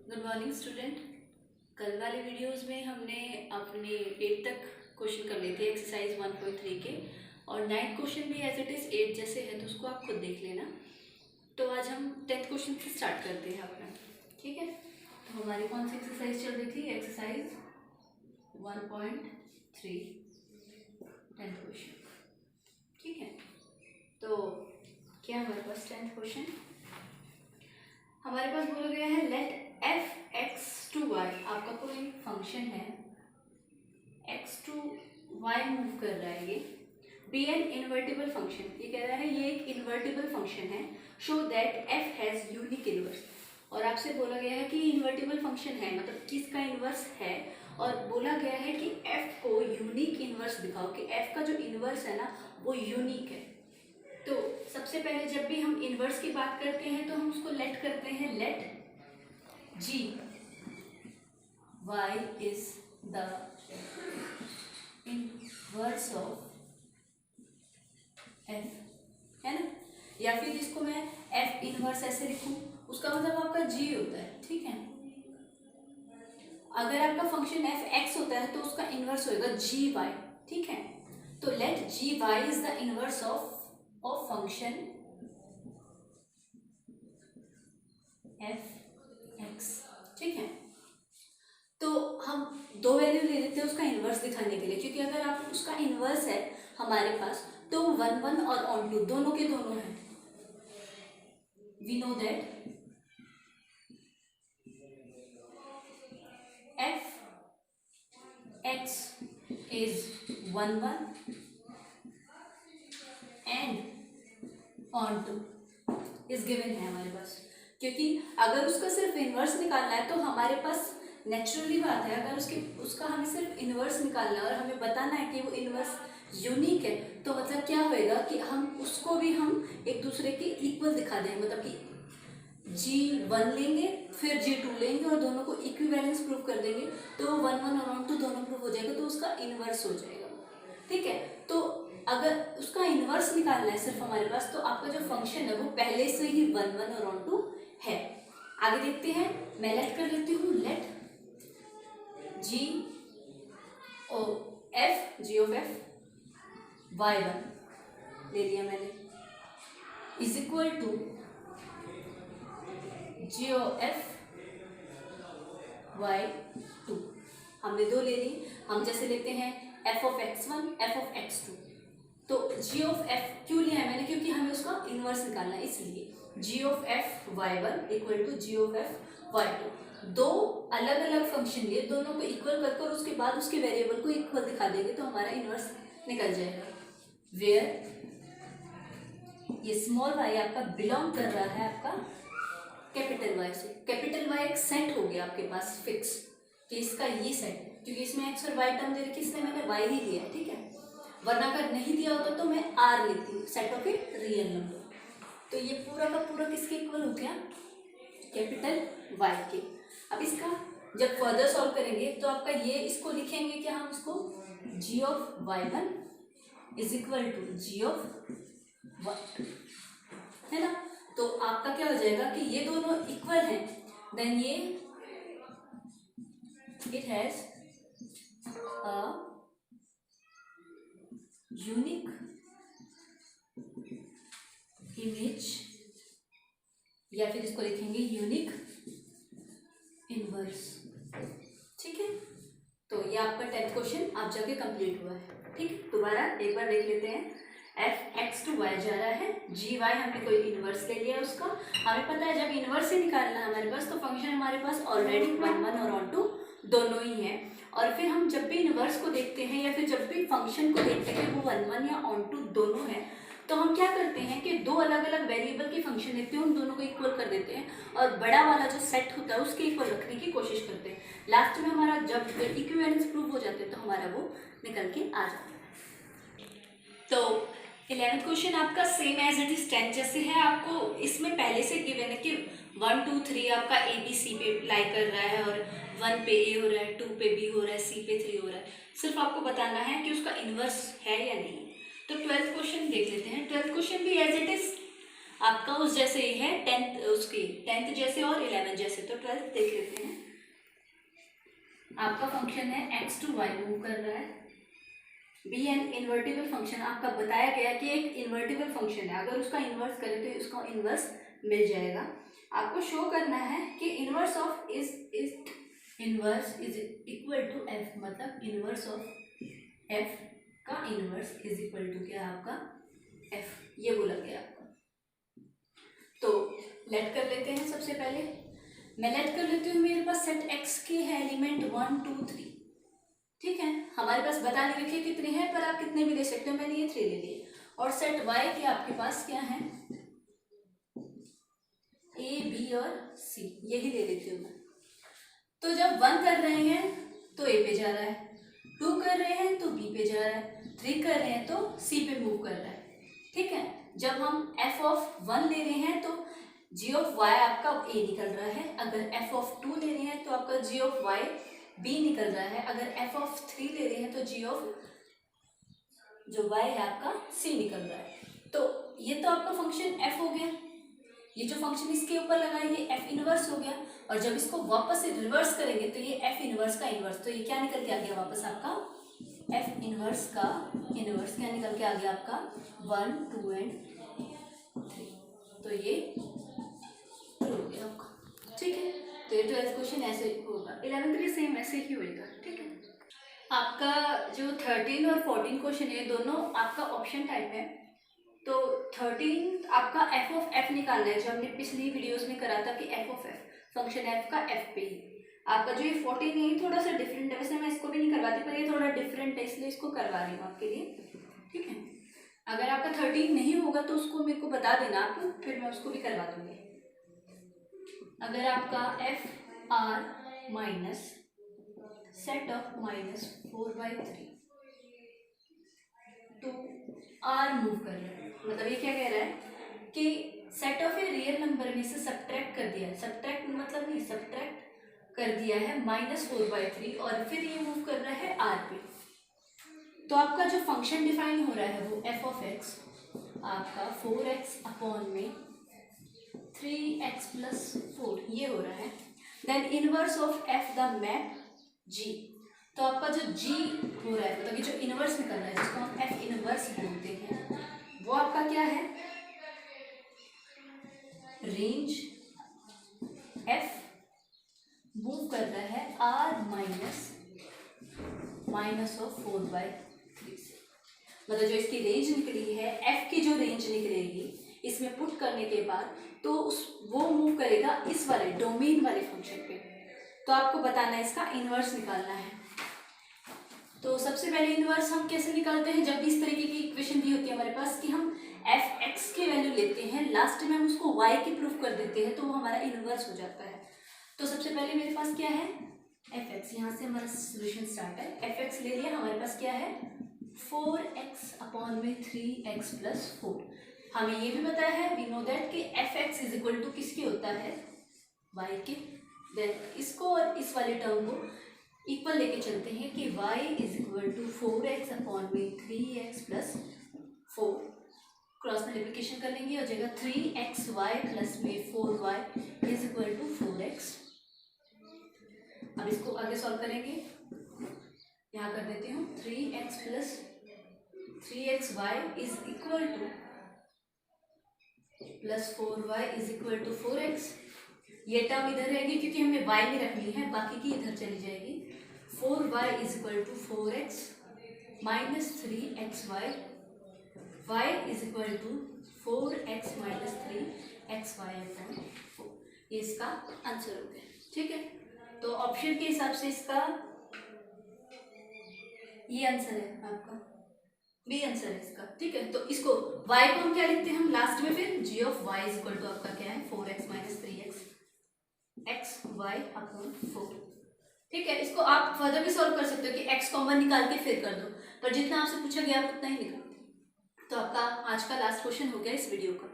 Good morning student. कल वाले videos में हमने अपने 8 तक क्वेश्चन कर लिए थे एक्सरसाइज 1.3 के, और 9th क्वेश्चन भी एज इट इज़ 8 जैसे है, तो उसको आप खुद देख लेना। तो आज हम 10th क्वेश्चन से स्टार्ट करते हैं अपना, ठीक है। तो हमारी कौन सी एक्सरसाइज चल रही थी? एक्सरसाइज 1.3 10th क्वेश्चन, ठीक है। तो क्या हमारे पास 10th क्वेश्चन हमारे पास बोला गया है, let f x to y, आपका कोई फंक्शन है, एक्स टू वाई मूव कर रहा है, ये बी एन इन्वर्टिबल फंक्शन, ये कह रहा है ये एक इन्वर्टिबल फंक्शन है। Show that F has unique inverse, और आपसे बोला गया है कि इन्वर्टिबल फंक्शन है मतलब किसका इनवर्स है, और बोला गया है कि एफ को यूनिक इनवर्स दिखाओ, कि एफ का जो इनवर्स है ना वो यूनिक है। तो सबसे पहले जब भी हम इनवर्स की बात करते हैं तो हम उसको लेट करते हैं, let g y is the inverse of f, है ना। या फिर इसको मैं एफ इनवर्स ऐसे लिखूं, उसका मतलब आपका जी होता है, ठीक है। अगर आपका फंक्शन एफ एक्स होता है तो उसका इनवर्स होएगा जी वाई, ठीक है। तो let g y is the inverse of function f x, ठीक है। तो हम दो वैल्यू ले लेते हैं उसका इनवर्स दिखाने के लिए, क्योंकि अगर आप उसका इनवर्स है हमारे पास तो 1 1 और ऑन टू दोनों के दोनों हैं। We know that f x is 1 1 and onto is given है हमारे पास, क्योंकि अगर उसका सिर्फ इनवर्स निकालना है तो हमारे पास नेचुरली बात है, अगर उसका हमें सिर्फ इनवर्स निकालना है और हमें बताना है कि वो इनवर्स यूनिक है, तो मतलब क्या होएगा कि हम उसको भी हम एक दूसरे के इक्वल दिखा देंगे, मतलब कि G1 लेंगे फिर G2 लेंगे और दोनों को इक्विवेलेंस प्रूव कर देंगे, तो 1 1 और 2 दोनों प्रूव हो जाएगा, तो उसका इनवर्स हो जाएगा, ठीक है। तो अगर उसका इनवर्स निकालना है सिर्फ हमारे पास, तो आपका जो फंक्शन है वो पहले से ही 1 1 और 2 है। आगे देखते हैं, मैं लेट कर लेती हूँ, let g o f g of F Y 1 ले लिया मैंने, is equal to g o f Y 2, हमने दो ले ली। हम जैसे लेते हैं F of x1 F of x2, तो जी ऑफ एफ क्यों लिया है मैंने, क्योंकि हमें उसका इनवर्स निकालना है, इसलिए G of F Y 1 equal to G of F Y 2। दो अलग अलग फंक्शन लिए, दोनों को इक्वल कर कर उसके बाद उसके वेरिएबल को इक्वल दिखा देंगे तो हमारा इनवर्स निकल जाएगा। वेयर ये स्मॉल वाई आपका बिलोंग कर रहा है आपका कैपिटल वाई से। कैपिटल वाई एक सेट हो गया आपके पास फिक्स, कि इसका ये सेट, क्योंकि इसमें एक्स और वाई टर्म दे रखी, इसलिए मैंने वाई ही लिया है, ठीक है। वरना अगर नहीं दिया होता तो मैं आर लेती हूँ, set of a real number. तो ये पूरा का पूरा किसके इक्वल हो गया? कैपिटल वाई के। अब इसका जब फर्दर सॉल्व करेंगे तो आपका ये इसको लिखेंगे क्या, हम इसको G of Y 1 is equal to G of Y 2, है ना। तो आपका क्या हो जाएगा कि ये दोनों इक्वल हैं, देन ये it has a unique image, या फिर इसको लिखेंगे यूनिक इनवर्स, ठीक है। तो ये आपका 10th क्वेश्चन आप जाके कंप्लीट हुआ है, ठीक है। दोबारा एक बार देख लेते हैं, एफ एक्स टू वाई जा रहा है, जी वाई हमने कोई इनवर्स ले लिया उसका, हमें पता है जब इनवर्स ही निकालना है हमारे पास तो फंक्शन हमारे पास ऑलरेडी 1 1 और ऑन 2 दोनों ही हैं। और फिर हम जब भी इनवर्स को देखते हैं या फिर जब भी फंक्शन को देखते हैं वो 1 1 या ऑन 2 दोनों हैं, तो हम क्या करते हैं कि दो अलग अलग वेरिएबल की फंक्शन लेते हैं, उन दोनों को इक्वल कर देते हैं और बड़ा वाला जो सेट होता है उसके इक्वल रखने की कोशिश करते हैं। लास्ट में हमारा जब इक्विवेलेंस प्रूव हो जाते हैं तो हमारा वो निकल के आ जाता है। तो 11th क्वेश्चन आपका सेम एज इट इज 10 जैसे है, आपको इसमें पहले से गिवन है कि 1 2 3 आपका ए बी सी पे लाई कर रहा है, और 1 पे ए हो रहा है, 2 पे बी हो रहा है, सी पे 3 हो रहा है। सिर्फ आपको बताना है कि उसका इनवर्स है या नहीं। तो 12th क्वेश्चन देख लेते हैं। 12th क्वेश्चन भी एज इट इज आपका उस जैसे ही है, टेंथ जैसे और 11 जैसे। तो 12th देख लेते हैं। आपका फंक्शन है x to y मूव कर रहा है। बी एन इन्वर्टिबल फंक्शन, आपका बताया गया कि एक इन्वर्टिबल फंक्शन है, अगर उसका इन्वर्स करें तो उसका इन्वर्स मिल जाएगा। आपको शो करना है कि inverse of inverse is equal to f, मतलब इन्वर्स ऑफ एफ का इन्वर्स इज इक्वल टू क्या है आपका एफ, ये बोला गया आपका। तो लेट कर लेते हैं। सबसे पहले मैं लेट कर लेती हूँ, मेरे पास सेट एक्स के है एलिमेंट 1 2 3, ठीक है। हमारे पास बता नहीं रखिए कितने हैं, पर आप कितने भी ले सकते हो, मैंने ये 3 ले लिए। और सेट वाई के आपके पास क्या है, ए बी और सी, यही ले लेती हूँ मैं। तो जब 1 कर रहे हैं तो ए पे जा रहा है, 2 कर रहे हैं तो बी पे जा रहा है, 3 कर रहे हैं तो सी पे मूव कर रहा है, ठीक है। जब हम एफ ऑफ 1 ले रहे हैं तो जी ऑफ वाई आपका ए निकल रहा है, अगर एफ ऑफ 2 ले रहे हैं तो आपका जी ऑफ वाई बी निकल रहा है, अगर एफ ऑफ 3 ले रहे हैं तो जी ऑफ जो वाई है आपका सी निकल रहा है। तो ये तो आपका फंक्शन एफ हो गया, ये जो फंक्शन इसके ऊपर लगा है ये एफ इनवर्स हो गया। और जब इसको वापस से रिवर्स करेंगे तो ये एफ इनवर्स का इनवर्स, तो ये क्या निकल के आ गया वापस आपका एफ इनवर्स का इनवर्स, क्या निकल के आ गया आपका 1 2 एंड 3। तो ये हो गया आपका, ठीक है। तो ये 12th क्वेश्चन ऐसे होगा, 11th भी सेम ऐसे ही होएगा, ठीक है। आपका जो 13 और 14 क्वेश्चन है दोनों आपका ऑप्शन टाइप है। तो 13 आपका एफ ऑफ एफ निकालना है, जो हमने पिछली वीडियोस में करा था कि F of F, function F का एफ पे ही। आपका जो ये 14 है थोड़ा सा डिफरेंट है, वैसे मैं इसको भी नहीं करवाती पर ये थोड़ा डिफरेंट है इसलिए इसको करवा रही हूँ आपके लिए, ठीक है। अगर आपका 13 नहीं होगा तो उसको मेरे को बता देना आप, फिर मैं उसको भी करवा दूंगी। अगर आपका F R minus set of -4/3 तो आर मूव कर रहा है, मतलब ये क्या कह रहा है कि set of a real number में से सब्ट्रैक्ट कर दिया, सब्ट्रैक्ट मतलब नहीं, सब्ट्रैक्ट कर दिया है -4/3 और फिर ये मूव कर रहा है आर पे। तो आपका जो फंक्शन डिफाइन हो रहा है वो एफ ऑफ एक्स आपका 4x अपॉन में 3x + 4 ये हो रहा है। Then inverse of F the map G, तो आपका जो जी हो रहा है मतलब कि जो इनवर्स निकल रहा है जिसको हम एफ इनवर्स बोलते हैं, वो आपका क्या है, रेंज एफ मूव कर रहा है आर माइनस ऑफ 4/3 से। मतलब जो इसकी रेंज निकली है, एफ की जो रेंज निकलेगी इसमें पुट करने के बाद, तो वो मूव करेगा इस वाले डोमेन वाले फंक्शन पे। तो आपको बताना है इसका इनवर्स निकालना है। तो सबसे पहले इनवर्स हम कैसे निकालते हैं, जब भी इस तरीके की इक्वेशन दी होती है हमारे पास कि हम एफ एक्स की वैल्यू लेते हैं, लास्ट में हम उसको वाई की प्रूफ कर देते हैं, तो वो हमारा इनवर्स हो जाता है। तो सबसे पहले मेरे पास क्या है एफ एक्स, यहाँ से हमारा सोल्यूशन स्टार्ट है। एफ एक्स ले लिया, हमारे पास क्या है 4x अपॉन में 3x + 4। हमें ये भी पता है, वी नो दैट कि f x is equal to किसके होता है, वाई के। देन इसको और इस वाले टर्म को इक्वल लेके चलते हैं कि y is equal to 4x upon में 3x + 4, क्रॉस मल्टीप्लिकेशन कर लेंगे और जगह 3xy प्लस में 4y is equal to 4x। अब इसको आगे सॉल्व करेंगे, यहाँ कर देती हूँ 3x + 3xy is equal to +4y is equal to 4x। ये टर्म इधर रहेगी क्योंकि हमें y में रखनी है, बाकी की इधर चली जाएगी। 4y is equal to 4x minus 3xy, y is equal to 4x minus 3xy upon 4। ये इसका आंसर हो गया, ठीक है। तो ऑप्शन के हिसाब से इसका ये आंसर है आपका, बी आंसर है इसका, ठीक है। तो इसको y को हम क्या लिखते हैं हम लास्ट में, फिर g of y is equal to आपका क्या है 4x minus 3x xy upon 4, ठीक है। इसको आप फर्दर भी सॉल्व कर सकते हो कि x कॉमन निकाल के फिर कर दो, पर जितना आपसे पूछा गया आप उतना ही निकालते। तो आपका आज का लास्ट क्वेश्चन हो गया इस वीडियो का।